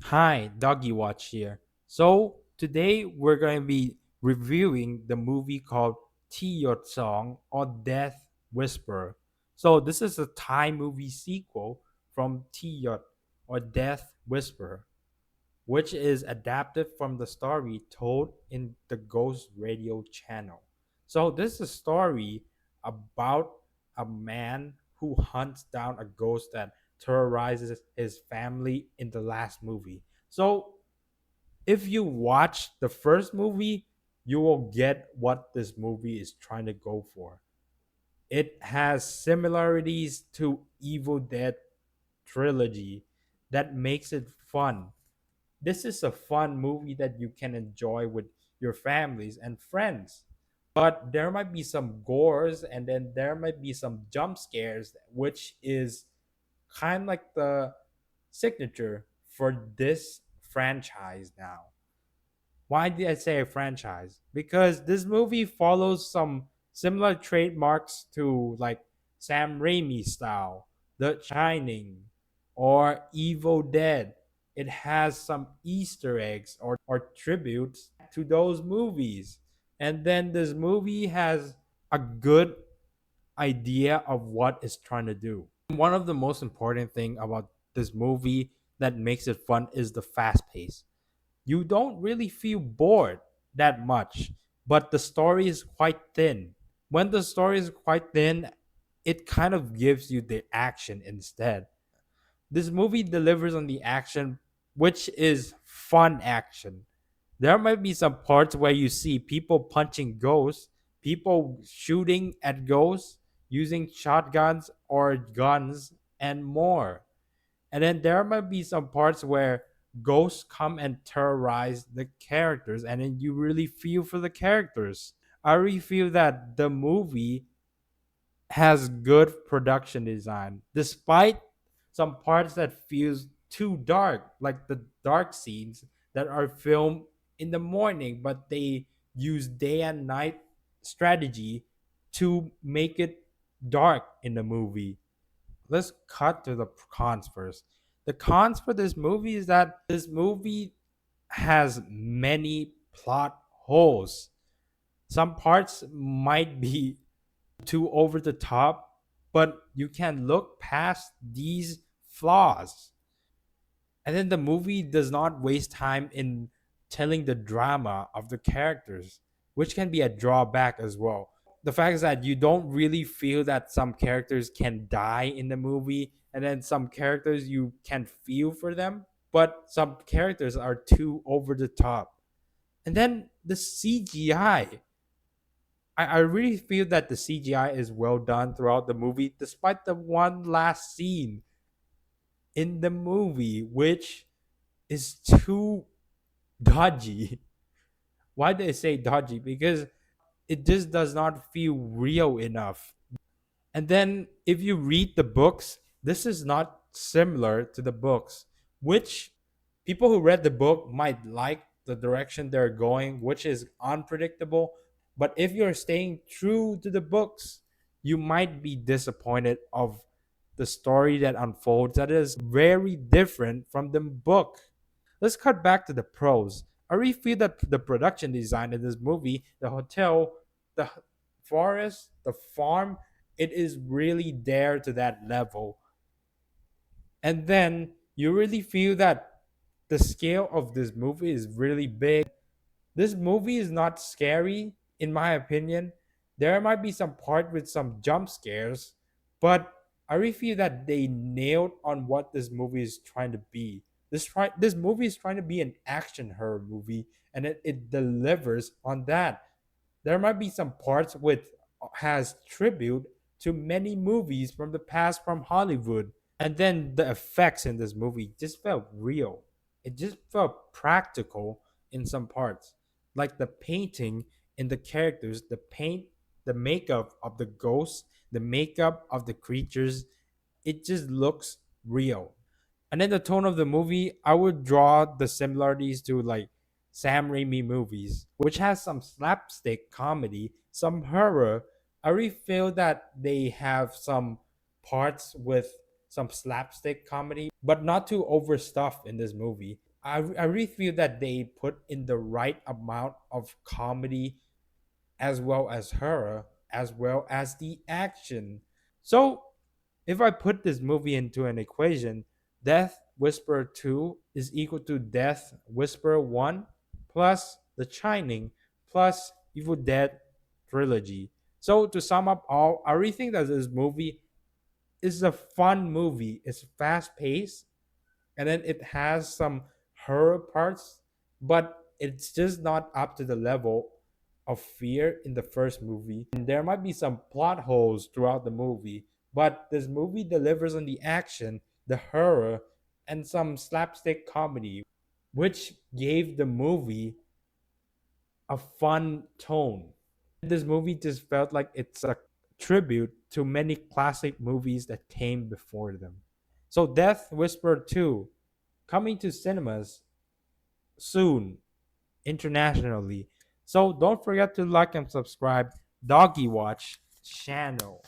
Hi, Doggywatch here. So today we're going to be reviewing the movie called Tiyot Song or Death Whisperer. So this is a Thai movie sequel from Tiyot or Death Whisperer, which is adapted from the story told in the Ghost Radio channel. So this is a story about a man who hunts down a ghost that terrorizes his family in the last movie. So if you watch the first movie, you will get what this movie is trying to go for. It has similarities to Evil Dead trilogy that makes it fun. This is a fun movie that you can enjoy with your families and friends. But there might be some gores and then there might be some jump scares, which is kind of like the signature for this franchise now. Why did I say a franchise? Because this movie follows some similar trademarks to like Sam Raimi style, The Shining, or Evil Dead. It has some Easter eggs or tributes to those movies. And then this movie has a good idea of what it's trying to do. One of the most important thing about this movie that makes it fun is the fast pace. You don't really feel bored that much, but the story is quite thin. When the story is quite thin, it kind of gives you the action instead. This movie delivers on the action, which is fun action. There might be some parts where you see people punching ghosts, people shooting at ghosts, using shotguns or guns, and more. And then there might be some parts where ghosts come and terrorize the characters, and then you really feel for the characters. I really feel that the movie has good production design, despite some parts that feels too dark, like the dark scenes that are filmed in the morning, but they use day and night strategy to make it dark in the movie. Let's cut to the cons first. The cons for this movie is that this movie has many plot holes. Some parts might be too over the top, but you can look past these flaws. And then the movie does not waste time in telling the drama of the characters, which can be a drawback as well. The fact is that you don't really feel that some characters can die in the movie, and then some characters you can feel for them, but some characters are too over the top. And then the CGI. I really feel that the CGI is well done throughout the movie, despite the one last scene in the movie, which is too dodgy. Why do I say dodgy? Because it just does not feel real enough. And then if you read the books, this is not similar to the books, which people who read the book might like the direction they're going, which is unpredictable. But if you're staying true to the books, you might be disappointed of the story that unfolds that is very different from the book. Let's cut back to the pros. I really feel that the production design in this movie, the hotel, the forest, the farm, it is really there to that level. And then you really feel that the scale of this movie is really big. This movie is not scary, in my opinion. There might be some part with some jump scares, but I really feel that they nailed on what this movie is trying to be. This movie is trying to be an action horror movie, and it delivers on that. There might be some parts with has tribute to many movies from the past from Hollywood. And then the effects in this movie just felt real. It just felt practical in some parts. Like the painting in the characters, the paint, the makeup of the ghosts, the makeup of the creatures, it just looks real. And then the tone of the movie, I would draw the similarities to like Sam Raimi movies, which has some slapstick comedy, some horror. I really feel that they have some parts with some slapstick comedy, but not too overstuffed in this movie. I really feel that they put in the right amount of comedy as well as horror, as well as the action. So, if I put this movie into an equation, Death Whisperer 2 is equal to Death Whisperer 1 plus The Shining plus Evil Dead trilogy. So, to sum up all, I really think that this movie is a fun movie. It's fast paced, and then it has some horror parts, but it's just not up to the level of fear in the first movie. And there might be some plot holes throughout the movie, but this movie delivers on the action, the horror, and some slapstick comedy, which gave the movie a fun tone. This movie just felt like it's a tribute to many classic movies that came before them. So, Death Whisperer 2 coming to cinemas soon internationally. So don't forget to like and subscribe Doggy Watch channel.